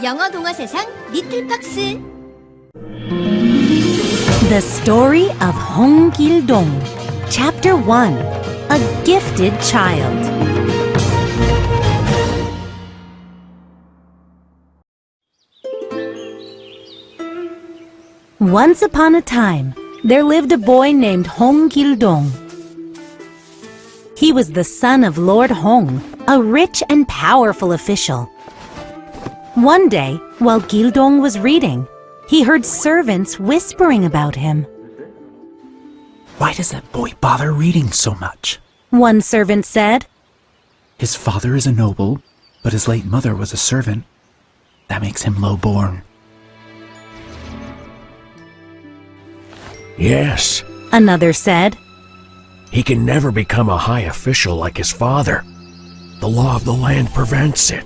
영어 동화 세상 리틀팍스. The Story of Hong Gilldong, Chapter 1, A Gifted Child. Once upon a time, there lived a boy named Hong Gilldong. He was the son of Lord Hong, a rich and powerful official. One day, while Gilldong was reading, he heard servants whispering about him. Why does that boy bother reading so much? One servant said. His father is a noble, but his late mother was a servant. That makes him low-born. Yes, Another said. he can never become a high official like his father. The law of the land prevents it.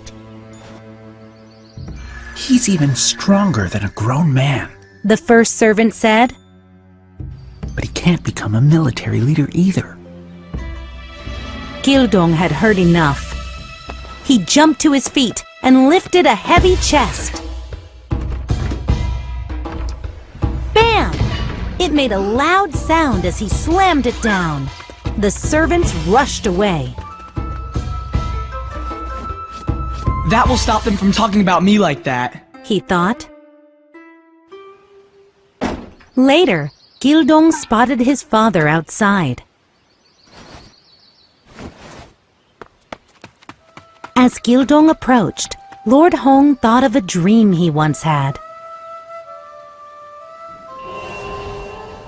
He's even stronger than a grown man. The first servant said. But he can't become a military leader either. Gilldong had heard enough. He jumped to his feet and lifted a heavy chest. Bam! It made a loud sound as he slammed it down. The servants rushed away. That will stop them from talking about me like that. He thought. Later, Gilldong spotted his father outside. As Gilldong approached, Lord Hong thought of a dream he once had.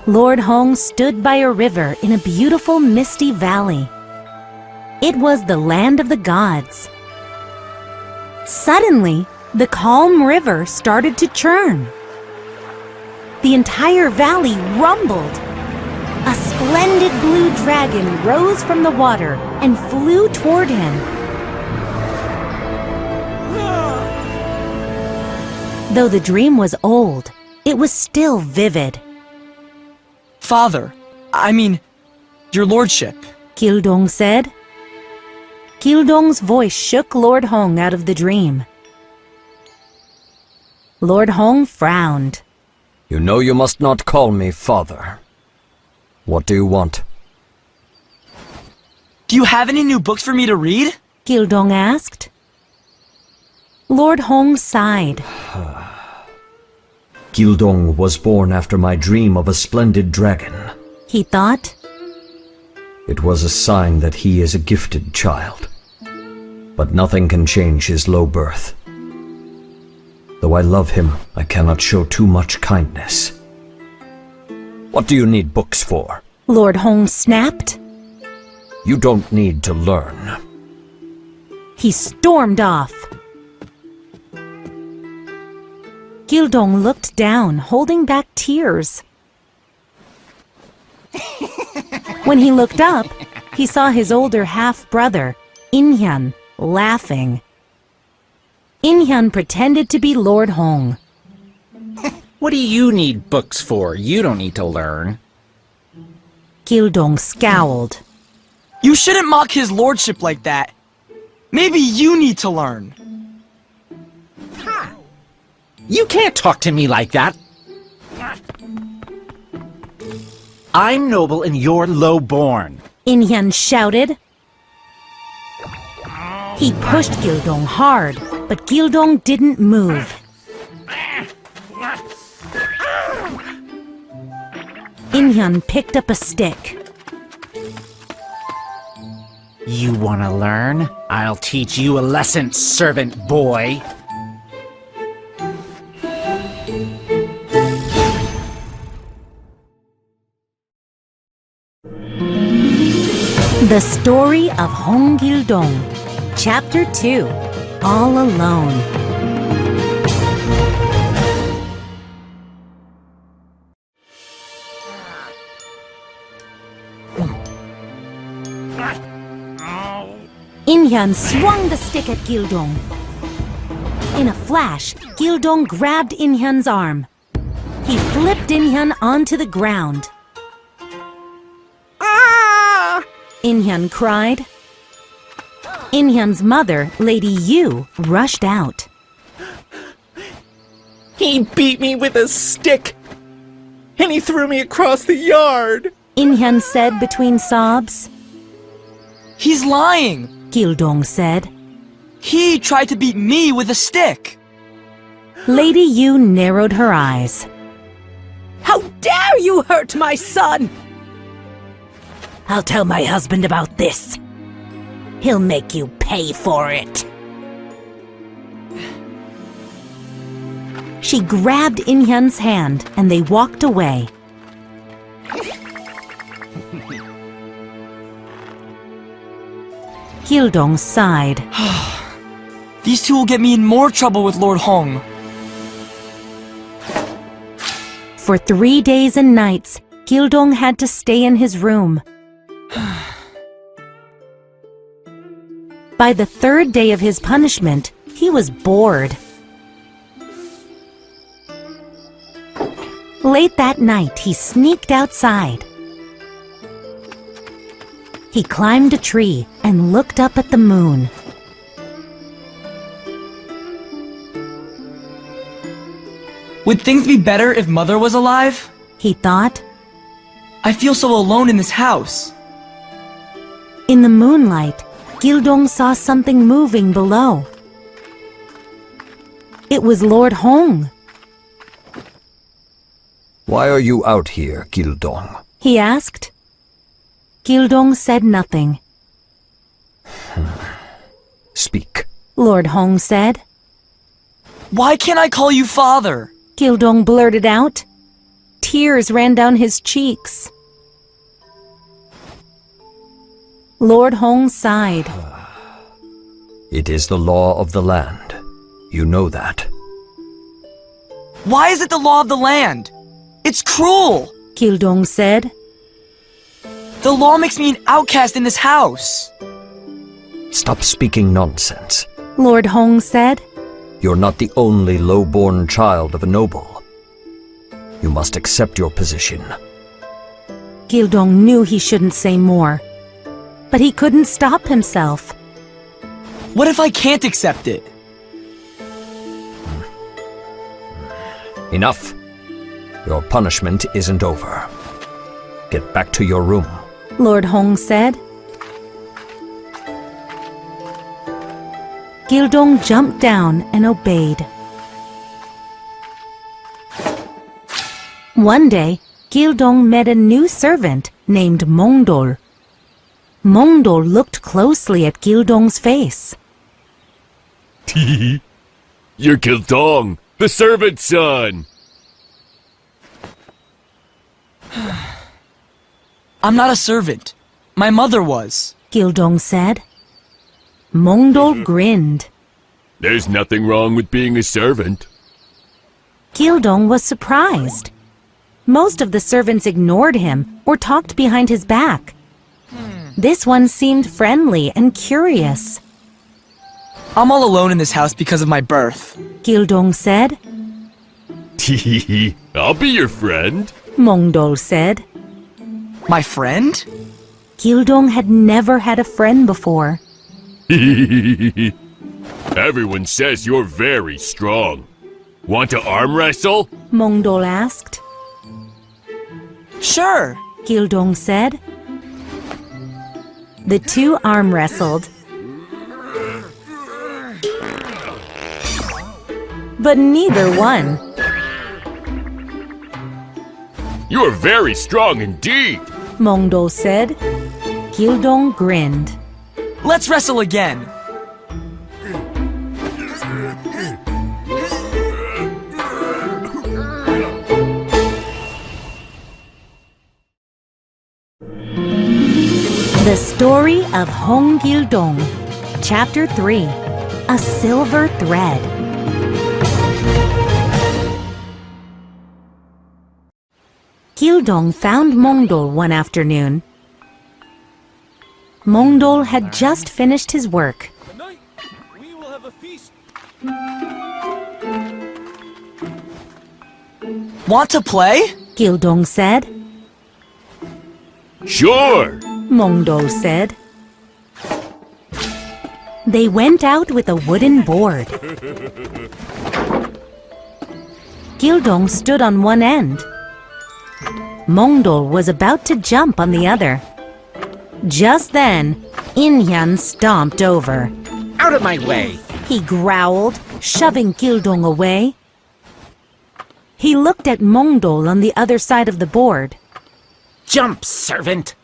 Lord Hong stood by a river in a beautiful misty valley. It was the land of the gods. Suddenly, the calm river started to churn. The entire valley rumbled. A splendid blue dragon rose from the water and flew toward him. Though the dream was old, it was still vivid. Father, your lordship. Gilldong said. Gilldong's voice shook Lord Hong out of the dream. Lord Hong frowned. You know you must not call me father. What do you want? Do you have any new books for me to read? Gilldong asked. Lord Hong sighed. Gilldong was born after my dream of a splendid dragon. He thought. It was a sign that he is a gifted child. But nothing can change his low birth. Though I love him, I cannot show too much kindness. What do you need books for? Lord Hong snapped. You don't need to learn. He stormed off. Gilldong looked down, holding back tears. When he looked up, he saw his older half-brother, In-hyun, laughing. In-hyun pretended to be Lord Hong. What do you need books for? You don't need to learn. Gilldong scowled. You shouldn't mock his lordship like that. Maybe you need to learn. You can't talk to me like that. I'm noble and you're low-born. In-hyun shouted. He pushed Gilldong hard, but Gilldong didn't move. In-hyun picked up a stick. You wanna learn? I'll teach you a lesson, servant boy. The Story of Hong Gilldong, Chapter 2, All Alone. In-hyun swung the stick at Gilldong. In a flash, Gilldong grabbed In-hyun's arm. He flipped In-hyun onto the ground. In-hyun cried. In-hyun's mother, Lady Yu, rushed out. He beat me with a stick, and he threw me across the yard. In-hyun said between sobs. He's lying. Gilldong said. He tried to beat me with a stick. Lady Yu narrowed her eyes. How dare you hurt my son! I'll tell my husband about this. He'll make you pay for it. She grabbed In-hyun's hand and they walked away. Gilldong sighed. These two will get me in more trouble with Lord Hong. For 3 days and nights, Gilldong had to stay in his room. By the 3rd day of his punishment, he was bored. Late that night, he sneaked outside. He climbed a tree and looked up at the moon. Would things be better if Mother was alive? He thought. I feel so alone in this house. In the moonlight, Gilldong saw something moving below. It was Lord Hong. Why are you out here, Gilldong? He asked. Gilldong said nothing. Speak. Lord Hong said. Why can't I call you father? Gilldong blurted out. Tears ran down his cheeks. Lord Hong sighed. It is the law of the land. You know that. Why is it the law of the land? It's cruel. Gilldong said. The law makes me an outcast in this house. Stop speaking nonsense. Lord Hong said. You're not the only low-born child of a noble. You must accept your position. Gilldong knew he shouldn't say more, but he couldn't stop himself. What if I can't accept it? Enough. Your punishment isn't over. Get back to your room. Lord Hong said. Gilldong jumped down and obeyed. One day, Gilldong met a new servant named Mongdol. Mongdol looked closely at Gilldong's face. You're Gilldong, the servant's son! I'm not a servant. My mother was. Gilldong said. Mongdol grinned. There's nothing wrong with being a servant. Gilldong was surprised. Most of the servants ignored him or talked behind his back. This one seemed friendly and curious. I'm all alone in this house because of my birth. Gilldong said. I'll be your friend. Mongdol said. My friend? Gilldong had never had a friend before. Everyone says you're very strong. Want to arm wrestle? Mongdol asked. Sure. Gilldong said. The two arm wrestled. But neither won. You're very strong indeed. Mongdol said. Gilldong grinned. Let's wrestle again. The Story of Hong Gilldong, Chapter 3, A Silver Thread. Gilldong found Mongdol one afternoon. Mongdol had just finished his work. Tonight, we will have a feast. Want to play? Gilldong said. Sure. Mongdol said. They went out with a wooden board. Gilldong stood on one end. Mongdol was about to jump on the other. Just then, Inhyun stomped over. Out of my way! He growled, shoving Gilldong away. He looked at Mongdol on the other side of the board. Jump, servant!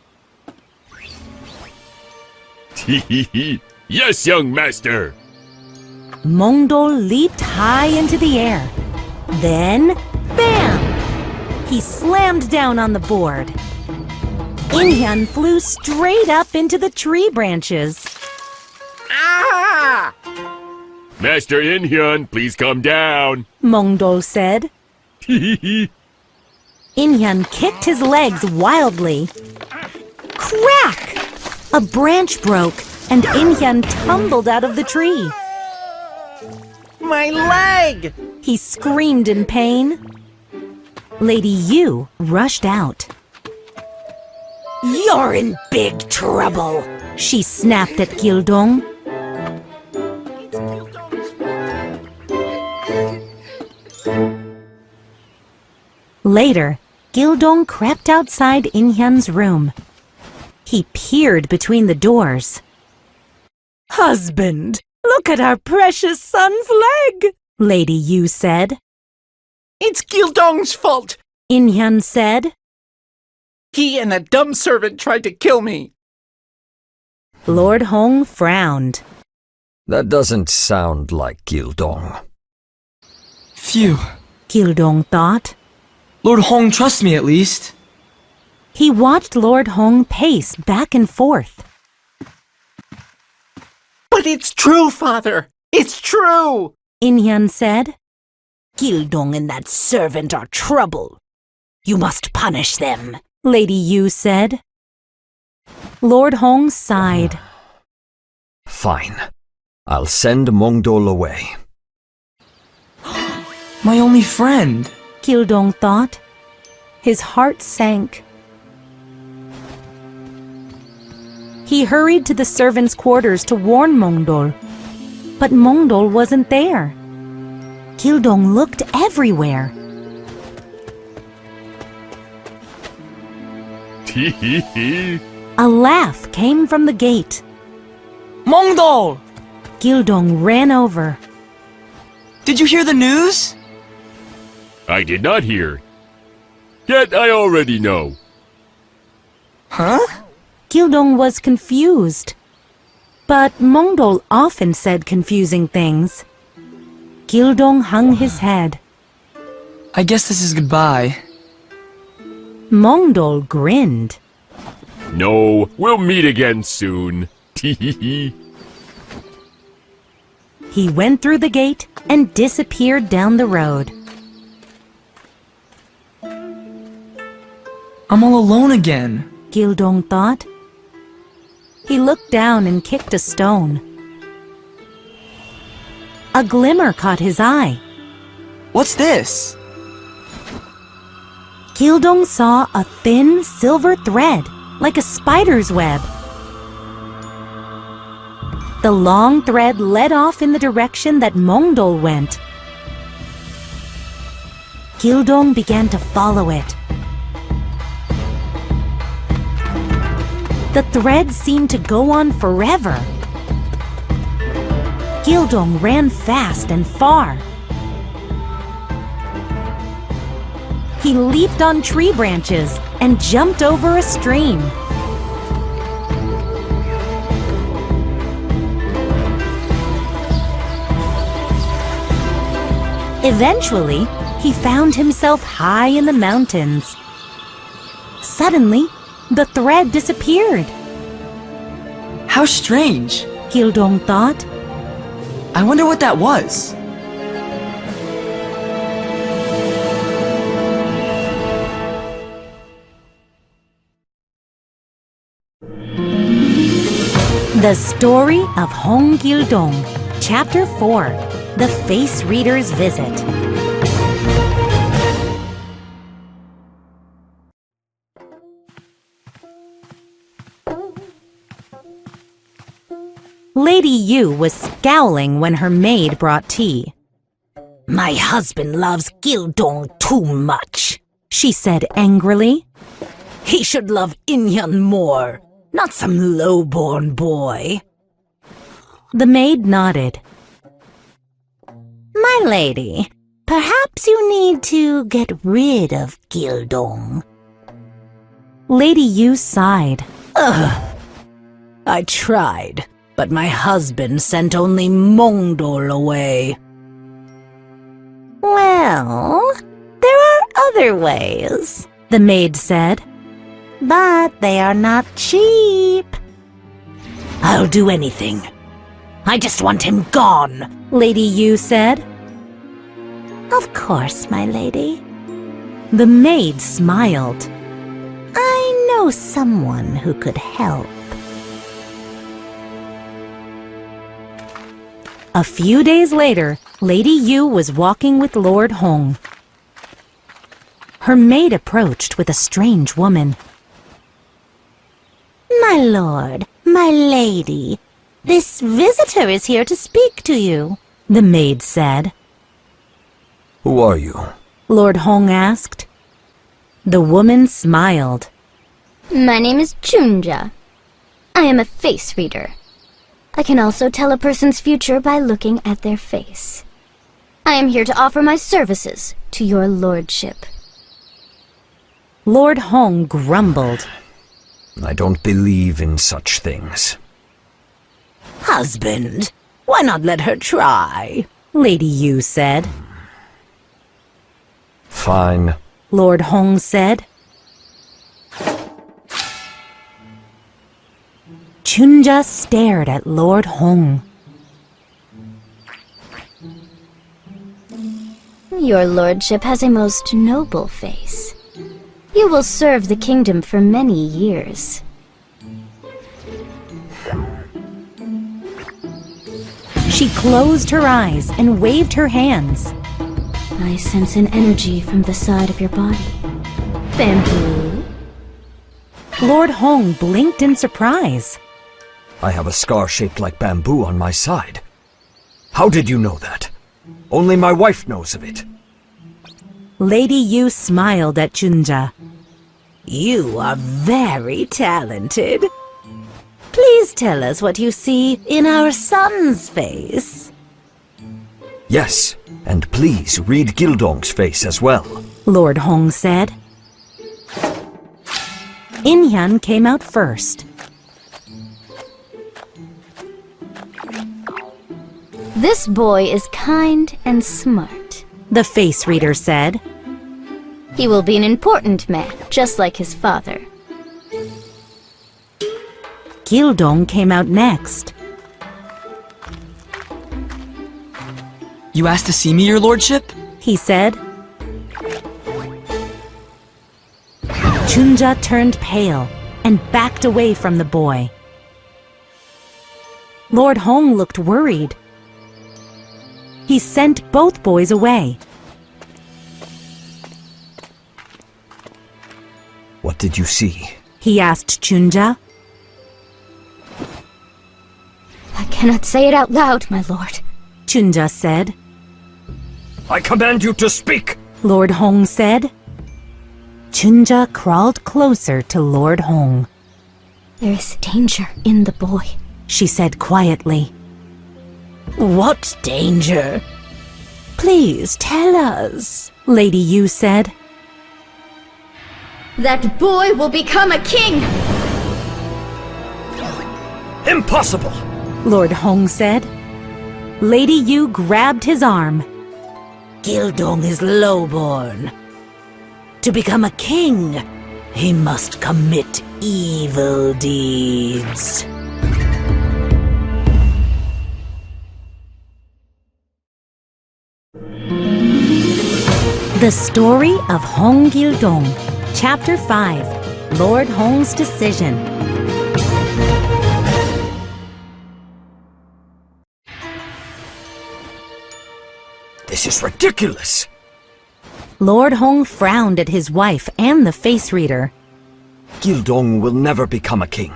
Yes, young master. Mongdol leaped high into the air. Then, bam! He slammed down on the board. Inhyun flew straight up into the tree branches. Ah! Master Inhyun, please come down. Mongdol said. Inhyun kicked his legs wildly. Crack! A branch broke, and Inhyun tumbled out of the tree. My leg! He screamed in pain. Lady Yu rushed out. You're in big trouble. She snapped at Gilldong. Later, Gilldong crept outside Inhyun's room. He peered between the doors. Husband, look at our precious son's leg. Lady Yu said. It's Gilldong's fault! Inhyun said. He and that dumb servant tried to kill me. Lord Hong frowned. That doesn't sound like Gilldong. Phew. Gilldong thought. Lord Hong trusts me at least. He watched Lord Hong pace back and forth. But it's true, father! It's true! Inhyun said. Gilldong and that servant are trouble. You must punish them. Lady Yu said. Lord Hong sighed. Fine. I'll send Mongdol away. My only friend. Gilldong thought. His heart sank. He hurried to the servants' quarters to warn Mongdol. But Mongdol wasn't there. Gilldong looked everywhere. A laugh came from the gate. Mongdol! Gilldong ran over. Did you hear the news? I did not hear. Yet I already know. Huh? Gilldong was confused. But Mongdol often said confusing things. Gilldong hung his head. I guess this is goodbye. Mongdol grinned. No, we'll meet again soon. He went through the gate and disappeared down the road. I'm all alone again. Gilldong thought. He looked down and kicked a stone. A glimmer caught his eye. What's this? Gilldong saw a thin silver thread, like a spider's web. The long thread led off in the direction that Mongdol went. Gilldong began to follow it. The thread seemed to go on forever. Gilldong ran fast and far. He leaped on tree branches and jumped over a stream. Eventually, he found himself high in the mountains. Suddenly, the thread disappeared. How strange. Gilldong thought. I wonder what that was. The Story of Hong Gilldong, Chapter 4, The Face Reader's Visit. Lady Yu was scowling when her maid brought tea. My husband loves Gilldong too much, she said angrily. He should love Inhyun more, not some low-born boy. The maid nodded. My lady, perhaps you need to get rid of Gilldong. Lady Yu sighed. Ugh. I tried, but my husband sent only Mongdol away. Well, there are other ways, the maid said. But they are not cheap. I'll do anything. I just want him gone, Lady Yu said. Of course, my lady. The maid smiled. I know someone who could help. A few days later, Lady Yu was walking with Lord Hong. Her maid approached with a strange woman. My lord, my lady, this visitor is here to speak to you, the maid said. Who are you? Lord Hong asked. The woman smiled. My name is Chunja. I am a face reader. I can also tell a person's future by looking at their face. I am here to offer my services to your lordship. Lord Hong grumbled. I don't believe in such things. Husband, why not let her try? Lady Yu said. Fine. Lord Hong said. Chunja stared at Lord Hong. Your lordship has a most noble face. You will serve the kingdom for many years. She closed her eyes and waved her hands. I sense an energy from the side of your body. Bamboo. Lord Hong blinked in surprise. I have a scar shaped like bamboo on my side. How did you know that? Only my wife knows of it. Lady Yu smiled at Chunja. You are very talented. Please tell us what you see in our son's face. Yes, and please read Gilldong's face as well. Lord Hong said. Inhyun came out first. This boy is kind and smart. The face reader said. He will be an important man, just like his father. Gilldong came out next. You asked to see me, your lordship? He said. Chunja turned pale and backed away from the boy. Lord Hong looked worried. He sent both boys away. What did you see? He asked Chunja. I cannot say it out loud, my lord. Chunja said. I command you to speak! Lord Hong said. Chunja crawled closer to Lord Hong. There is danger in the boy, she said quietly. What danger? Please tell us, Lady Yu said. That boy will become a king! Impossible! Lord Hong said. Lady Yu grabbed his arm. Gilldong is lowborn. To become a king, he must commit evil deeds. The Story of Hong Gilldong, Chapter 5, Lord Hong's Decision. This is ridiculous! Lord Hong frowned at his wife and the face reader. Gilldong will never become a king.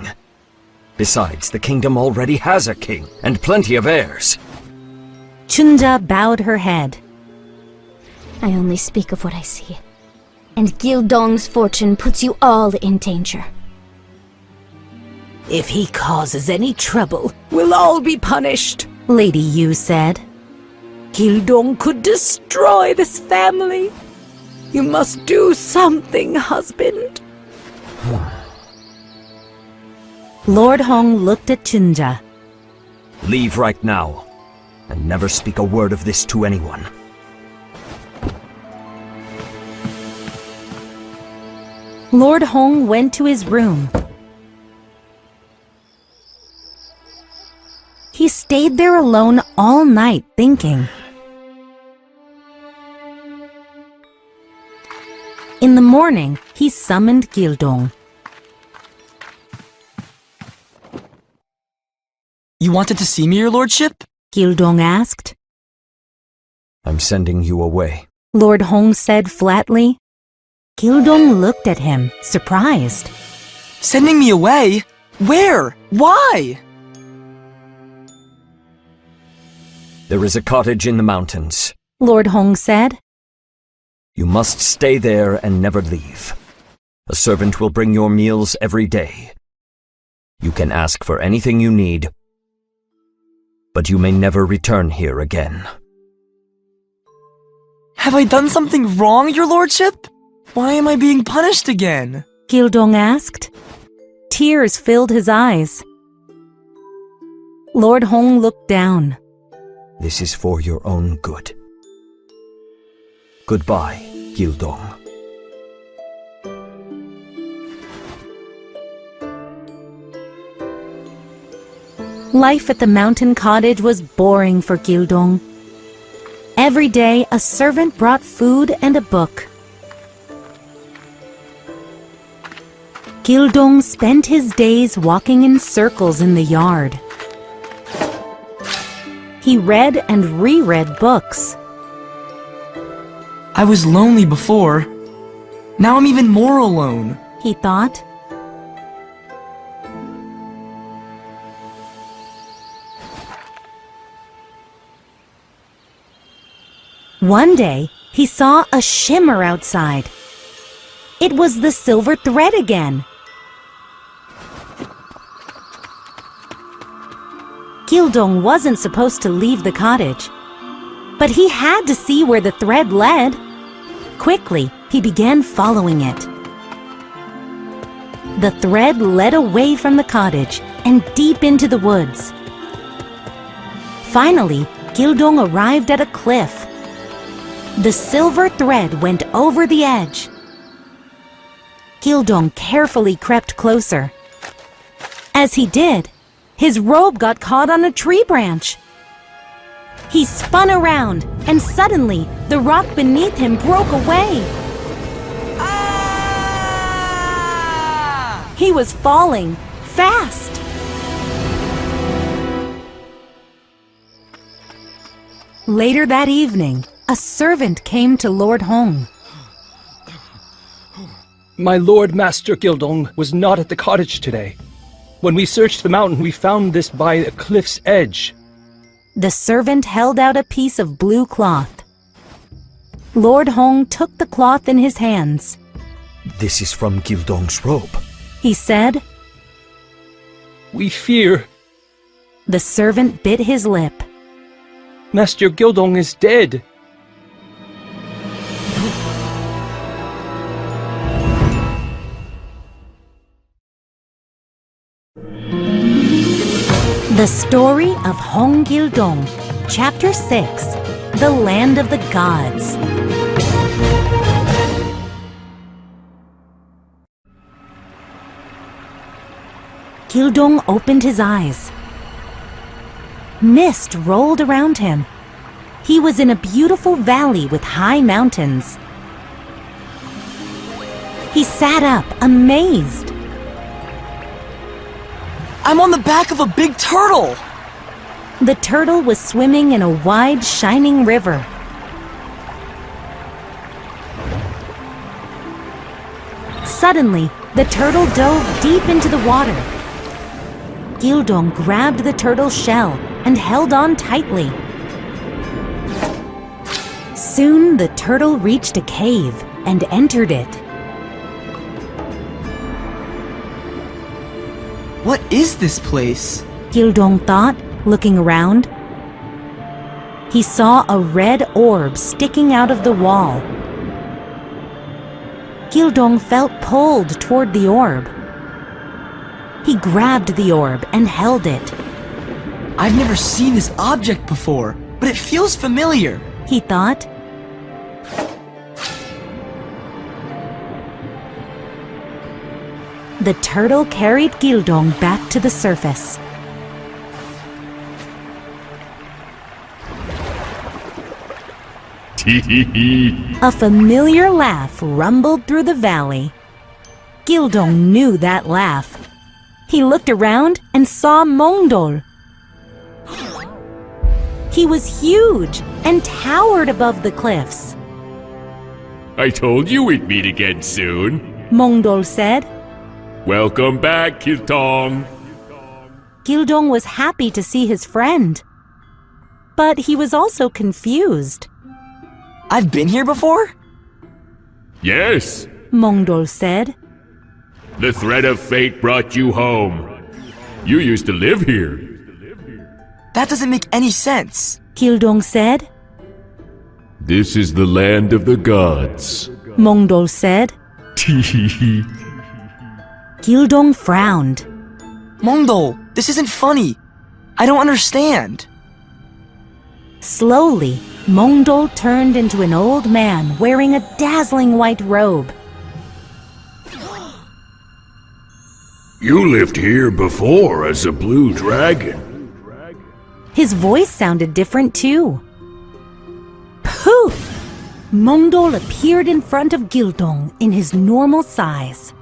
Besides, the kingdom already has a king, and plenty of heirs. Chunja bowed her head. I only speak of what I see. And Gilldong's fortune puts you all in danger. If he causes any trouble, we'll all be punished, Lady Yu said. Gilldong could destroy this family. You must do something, husband. Lord Hong looked at Chunja. Leave right now, and never speak a word of this to anyone. Lord Hong went to his room. He stayed there alone all night thinking. In the morning, he summoned Gilldong. You wanted to see me, your lordship? Gilldong asked. I'm sending you away. Lord Hong said flatly. Gilldong looked at him, surprised. Sending me away? Where? Why? There is a cottage in the mountains. Lord Hong said. You must stay there and never leave. A servant will bring your meals every day. You can ask for anything you need, but you may never return here again. Have I done something wrong, your lordship? Why am I being punished again? Gilldong asked. Tears filled his eyes. Lord Hong looked down. This is for your own good. Goodbye, Gilldong. Life at the mountain cottage was boring for Gilldong. Every day, a servant brought food and a book. Gilldong spent his days walking in circles in the yard. He read and reread books. I was lonely before. Now I'm even more alone. He thought. One day, he saw a shimmer outside. It was the silver thread again. Gilldong wasn't supposed to leave the cottage, but he had to see where the thread led. Quickly, he began following it. The thread led away from the cottage and deep into the woods. Finally, Gilldong arrived at a cliff. The silver thread went over the edge. Gilldong carefully crept closer. As he did, his robe got caught on a tree branch. He spun around, and suddenly, the rock beneath him broke away. Ah! He was falling, fast. Later that evening, a servant came to Lord Hong. My Lord Master Gilldong was not at the cottage today. When we searched the mountain, we found this by a cliff's edge. The servant held out a piece of blue cloth. Lord Hong took the cloth in his hands. This is from Gilldong's robe. He said. We fear The servant bit his lip. Master Gilldong is dead. The Story of Hong Gilldong, Chapter 6, The Land of the Gods. Gilldong opened his eyes. Mist rolled around him. He was in a beautiful valley with high mountains. He sat up, amazed. I'm on the back of a big turtle! The turtle was swimming in a wide, shining river. Suddenly, the turtle dove deep into the water. Gilldong grabbed the turtle's shell and held on tightly. Soon the turtle reached a cave and entered it. What is this place? Gilldong thought, looking around. He saw a red orb sticking out of the wall. Gilldong felt pulled toward the orb. He grabbed the orb and held it. I've never seen this object before, but it feels familiar. He thought. The turtle carried Gilldong back to the surface. A familiar laugh rumbled through the valley. Gilldong knew that laugh. He looked around and saw Mongdol. He was huge and towered above the cliffs. I told you we'd meet again soon. Mongdol said. Welcome back, Gilldong. Gilldong was happy to see his friend. But he was also confused. I've been here before? Yes. Mongdol said. The thread of fate brought you home. You used to live here. That doesn't make any sense. Gilldong said. This is the land of the gods. Mongdol said. Gilldong frowned. Mongdol, this isn't funny. I don't understand. Slowly, Mongdol turned into an old man wearing a dazzling white robe. You lived here before as a blue dragon. His voice sounded different too. Poof! Mongdol appeared in front of Gilldong in his normal size.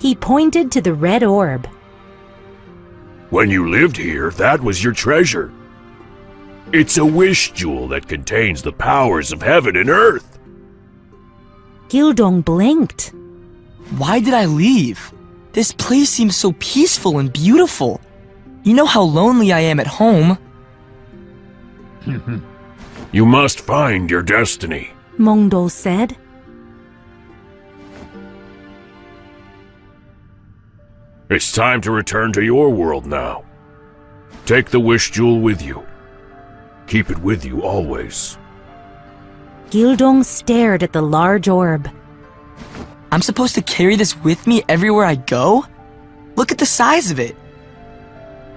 He pointed to the red orb. When you lived here, that was your treasure. It's a wish jewel that contains the powers of heaven and earth. Gilldong blinked. Why did I leave? This place seems so peaceful and beautiful. You know how lonely I am at home. You must find your destiny. Mongdol said. It's time to return to your world now. Take the wish jewel with you. Keep it with you always. Gilldong stared at the large orb. I'm supposed to carry this with me everywhere I go? Look at the size of it.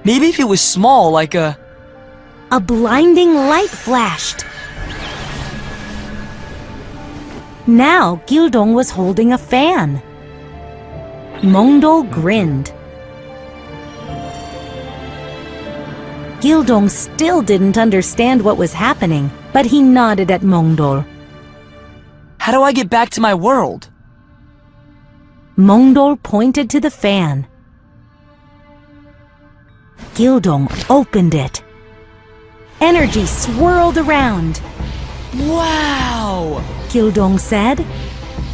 Maybe if it was small, like a... A blinding light flashed. Now Gilldong was holding a fan. Mongdol grinned. Gilldong still didn't understand what was happening, but he nodded at Mongdol. How do I get back to my world? Mongdol pointed to the fan. Gilldong opened it. Energy swirled around. Wow! Gilldong said.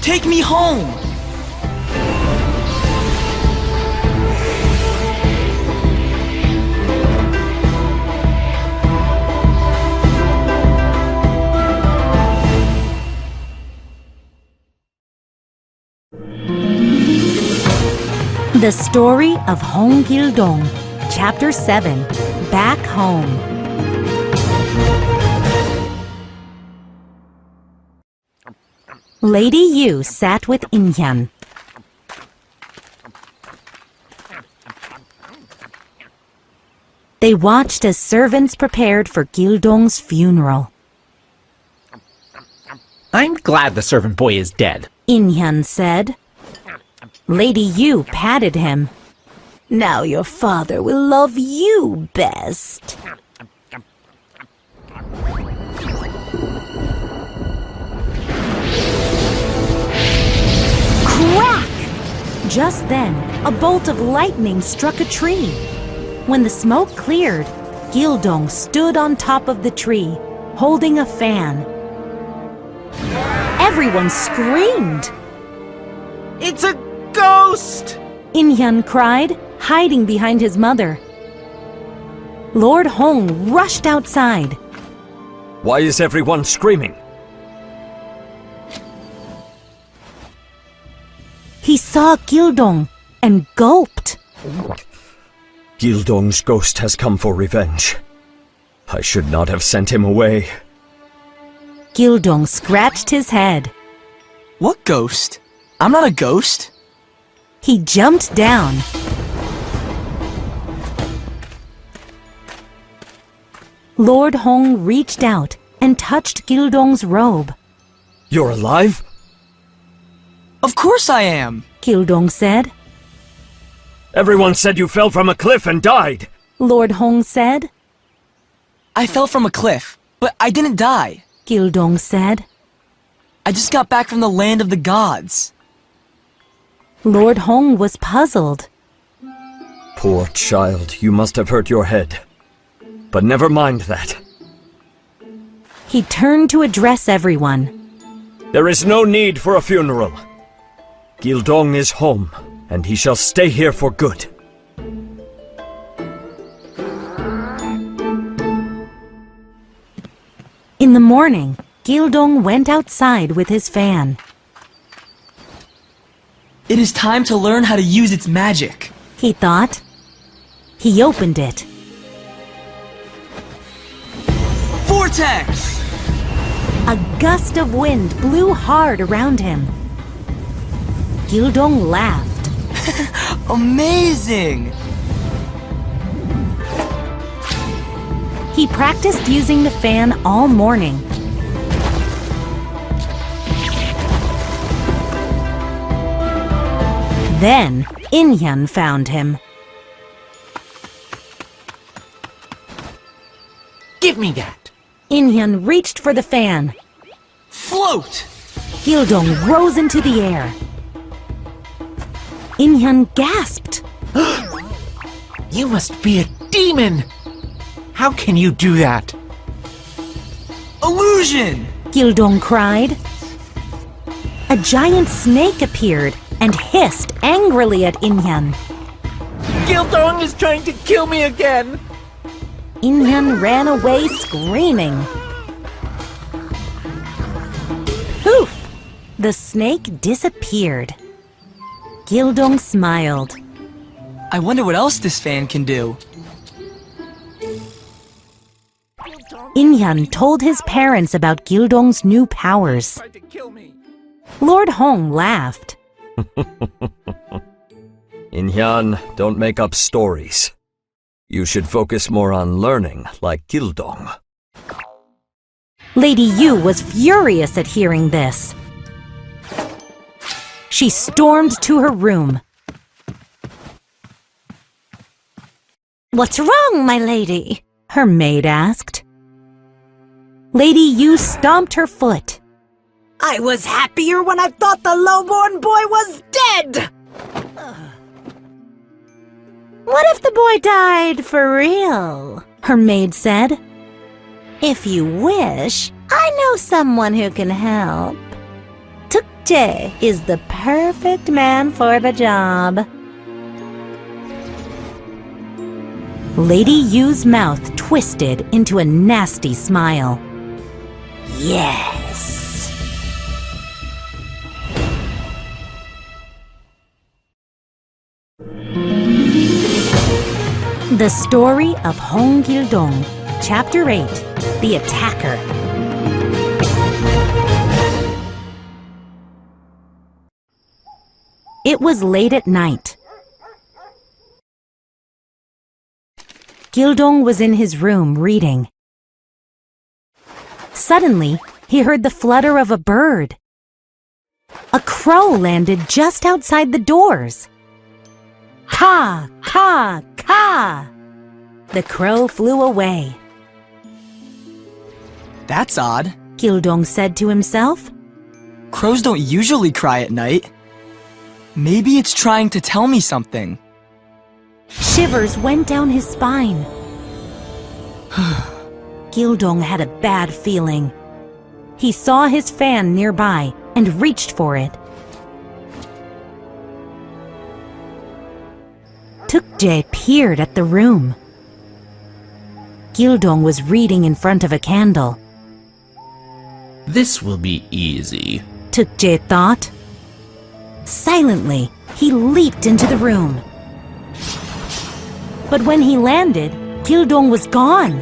Take me home! The Story of Hong Gilldong, Chapter 7, Back Home. Lady Yu sat with Inhyan. They watched as servants prepared for Gilldong's funeral. I'm glad the servant boy is dead. Inhyan said. Lady Yu patted him. Now your father will love you best. Crack! Just then, a bolt of lightning struck a tree. When the smoke cleared, Gilldong stood on top of the tree, holding a fan. Everyone screamed. It's a ghost! Inhyan cried, hiding behind his mother. Lord Hong rushed outside. Why is everyone screaming? saw Gilldong and gulped. Gilldong's ghost has come for revenge. I should not have sent him away. Gilldong scratched his head. What ghost? I'm not a ghost. He jumped down. Lord Hong reached out and touched Gilldong's robe. You're alive? Of course I am. Gilldong said. Everyone said you fell from a cliff and died. Lord Hong said. I fell from a cliff, but I didn't die. Gilldong said. I just got back from the land of the gods. Lord Hong was puzzled. Poor child, you must have hurt your head. But never mind that. He turned to address everyone. There is no need for a funeral. Gilldong is home, and he shall stay here for good. In the morning, Gilldong went outside with his fan. It is time to learn how to use its magic. He thought. He opened it. Vortex! A gust of wind blew hard around him. Gilldong laughed. Amazing! He practiced using the fan all morning. Then, Inhyun found him. Give me that. Inhyun reached for the fan. Float! Gilldong rose into the air. Inhyun gasped. You must be a demon. How can you do that? Illusion! Gilldong cried. A giant snake appeared and hissed angrily at Inhyun. Gilldong is trying to kill me again. Inhyun ran away screaming. Poof! The snake disappeared. Gilldong smiled. I wonder what else this fan can do. Inhyun told his parents about Gilldong's new powers. Lord Hong laughed. Inhyun, don't make up stories. You should focus more on learning, like Gilldong. Lady Yu was furious at hearing this. She stormed to her room. "What's wrong, my lady?" her maid asked. Lady Yu stomped her foot. I was happier when I thought the lowborn boy was dead! What if the boy died for real? Her maid said. If you wish, I know someone who can help. Tukje is the perfect man for the job. Lady Yu's mouth twisted into a nasty smile. Yes. The Story of Hong Gilldong, Chapter 8, The Attacker. It was late at night. Gilldong was in his room reading. Suddenly, he heard the flutter of a bird. A crow landed just outside the doors. Caw, caw, caw! The crow flew away. That's odd. Gilldong said to himself. Crows don't usually cry at night. Maybe it's trying to tell me something. Shivers went down his spine. Gilldong had a bad feeling. He saw his fan nearby and reached for it. Tukje peered at the room. Gilldong was reading in front of a candle. This will be easy. Tukje thought. Silently, he leaped into the room. But when he landed, Gilldong was gone.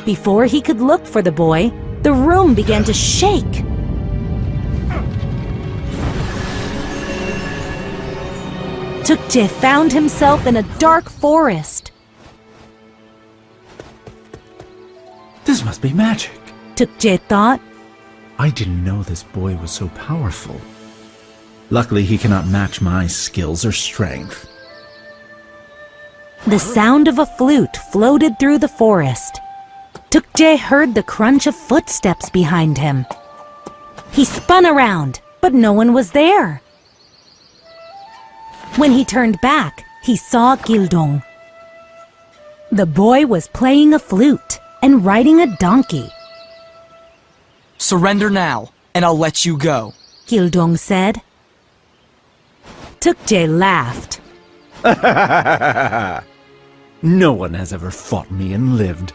Before he could look for the boy, the room began to shake. Tukje found himself in a dark forest. This must be magic. Tukje thought. I didn't know this boy was so powerful. Luckily, he cannot match my skills or strength. The sound of a flute floated through the forest. Tukje heard the crunch of footsteps behind him. He spun around, but no one was there. When he turned back, he saw Gilldong. The boy was playing a flute and riding a donkey. Surrender now, and I'll let you go. Gilldong said. Tukje laughed. No one has ever fought me and lived.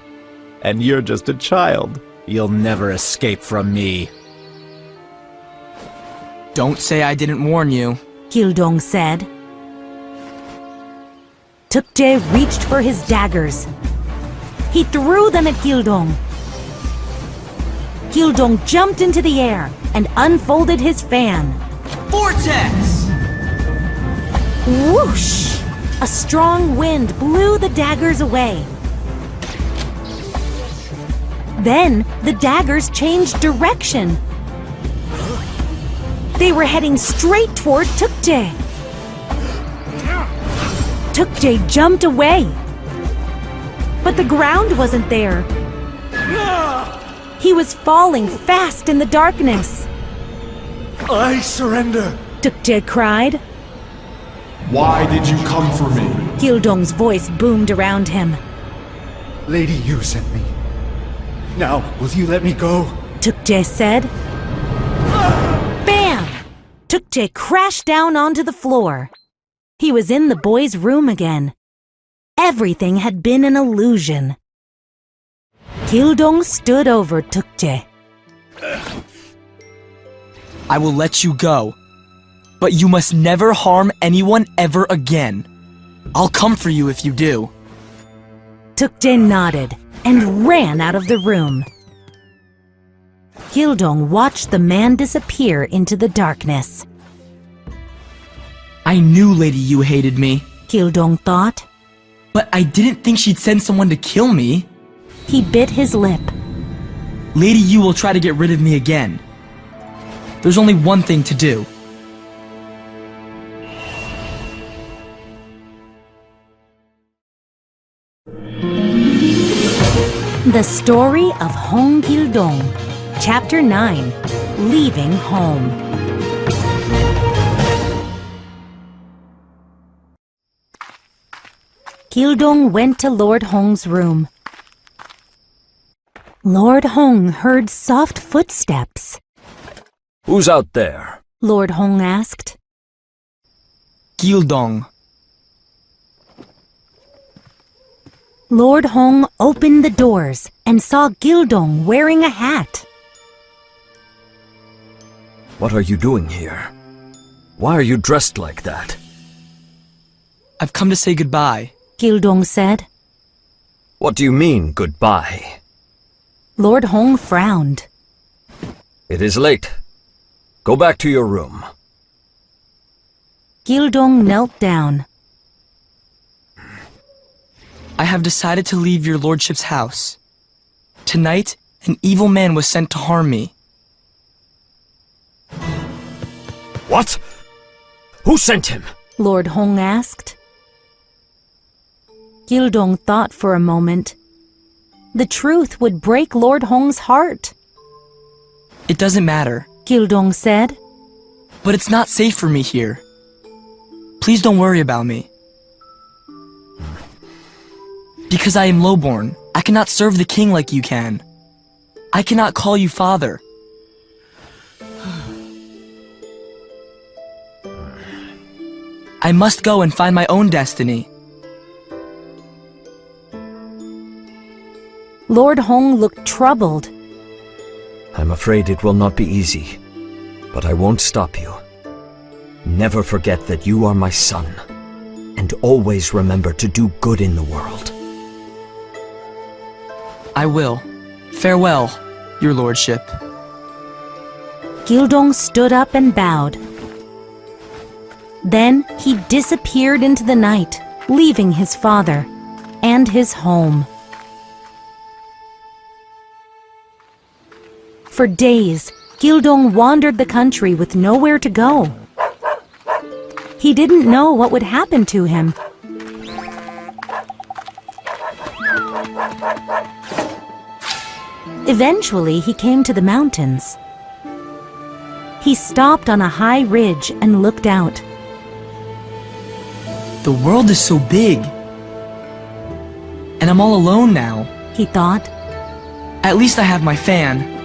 And you're just a child. You'll never escape from me. Don't say I didn't warn you. Gilldong said. Tukje reached for his daggers. He threw them at Gilldong. Gilldong jumped into the air and unfolded his fan. Vortex! Whoosh! A strong wind blew the daggers away. Then the daggers changed direction. They were heading straight toward Tukje. Tukje jumped away. But the ground wasn't there. He was falling fast in the darkness. I surrender. Tukje cried. Why did you come for me? Gilldong's voice boomed around him. Lady, you sent me. Now, will you let me go? Tukje said. Bam! Tukje crashed down onto the floor. He was in the boy's room again. Everything had been an illusion. Gilldong stood over Tukje. I will let you go, but you must never harm anyone ever again. I'll come for you if you do. Tukje nodded and ran out of the room. Gilldong watched the man disappear into the darkness. I knew Lady Yu hated me, Gilldong thought. but I didn't think she'd send someone to kill me. He bit his lip. Lady Yu will try to get rid of me again. There's only one thing to do. The Story of Hong Gilldong, Chapter 9, Leaving Home. Gilldong went to Lord Hong's room. Lord Hong heard soft footsteps. Who's out there? Lord Hong asked. Gilldong. Lord Hong opened the doors and saw Gilldong wearing a hat. What are you doing here? Why are you dressed like that? I've come to say goodbye. Gilldong said. What do you mean, goodbye? Lord Hong frowned. It is late. Go back to your room. Gilldong knelt down. I have decided to leave your lordship's house. Tonight, an evil man was sent to harm me. What? Who sent him? Lord Hong asked. Gilldong thought for a moment. The truth would break Lord Hong's heart. It doesn't matter, Gilldong said. but it's not safe for me here. Please don't worry about me. Because I am lowborn, I cannot serve the king like you can. I cannot call you father. I must go and find my own destiny. Lord Hong looked troubled. I'm afraid it will not be easy, but I won't stop you. Never forget that you are my son, and always remember to do good in the world. I will. Farewell, your lordship. Gilldong stood up and bowed. Then he disappeared into the night, leaving his father and his home. For days, Gilldong wandered the country with nowhere to go. He didn't know what would happen to him. Eventually, he came to the mountains. He stopped on a high ridge and looked out. The world is so big. And I'm all alone now. He thought. At least I have my fan.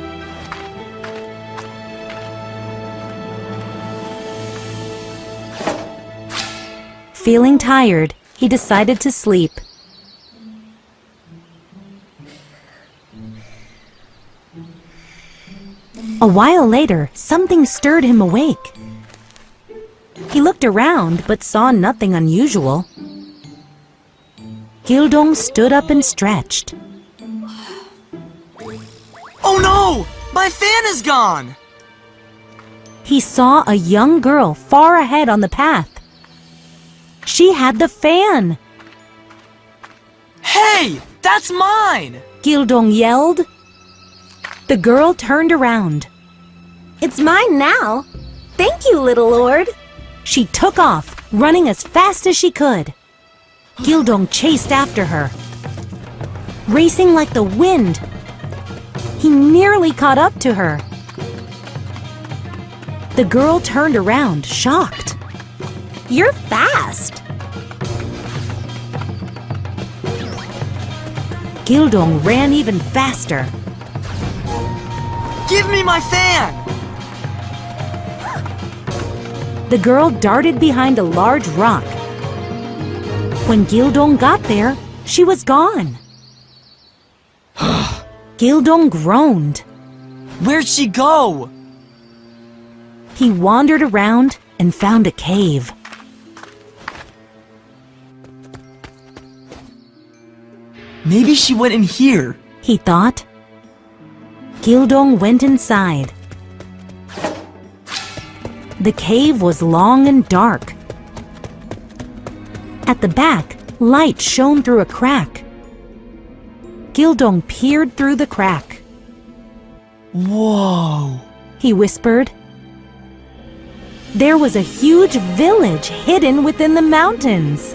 Feeling tired, he decided to sleep. A while later, something stirred him awake. He looked around but saw nothing unusual. Gilldong stood up and stretched. Oh no! My fan is gone! He saw a young girl far ahead on the path. She had the fan! Hey! That's mine! Gilldong yelled. The girl turned around. It's mine now. Thank you, little lord. She took off, running as fast as she could. Gilldong chased after her. Racing like the wind, he nearly caught up to her. The girl turned around, shocked. You're fast. Gilldong ran even faster. Give me my fan! The girl darted behind a large rock. When Gilldong got there, she was gone. Gilldong groaned. Where'd she go? He wandered around and found a cave. Maybe she went in here, he thought. Gilldong went inside. The cave was long and dark. At the back, light shone through a crack. Gilldong peered through the crack. Whoa, he whispered. There was a huge village hidden within the mountains.